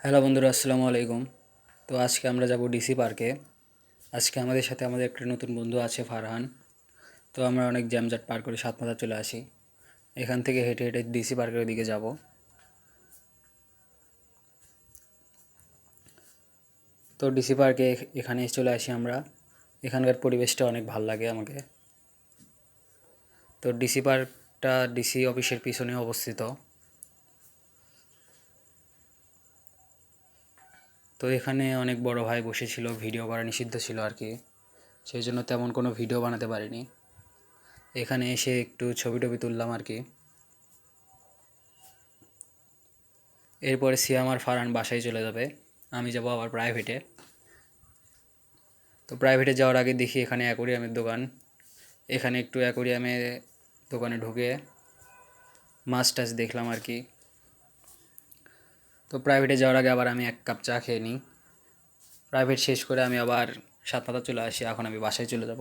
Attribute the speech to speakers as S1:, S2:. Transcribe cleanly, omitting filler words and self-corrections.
S1: Hello বন্ধুরা, আসসালামু আলাইকুম। তো আজকে আমরা যাব ডিসি পার্কে। আজকে আমাদের সাথে আমাদের একটা নতুন বন্ধু আছে, ফারহান। তো আমরা অনেক জ্যামজট পার করে সাতমাথা চলে আসি। এখান থেকে হেঁটে হেঁটে ডিসি পার্কের দিকে যাব। তো ডিসি পার্কে এখানে চলে আসি আমরা। এখানকার পরিবেশটা অনেক ভালো লাগে আমাকে। তো ডিসি পার্কটা ডিসি অফিসের পিছনে অবস্থিত। তো এখানে অনেক বড় ভাই বসেছিল, ভিডিও করা নিষিদ্ধ ছিল আর কি, সেই জন্য তেমন কোনো ভিডিও বানাতে পারিনি। এখানে এসে একটু ছবি টবি তুললাম আর কি। এরপরে সিয়াম আর ফারহান বাসায় চলে যাবে, আমি যাব আবার প্রাইভেটে। তো প্রাইভেটে যাওয়ার আগে দেখি এখানে অ্যাকোরিয়ামের দোকান। এখানে একটু অ্যাকোরিয়ামে দোকানে ঢুকে মাছ টাছ দেখলাম আর কি। তো প্রাইভেটে যাওয়ার আগে আবার আমি এক কাপ চা খেয়ে নিই। প্রাইভেট শেষ করে আমি আবার সাতপাতা চলে আসি, এখন আমি বাসায় চলে যাব।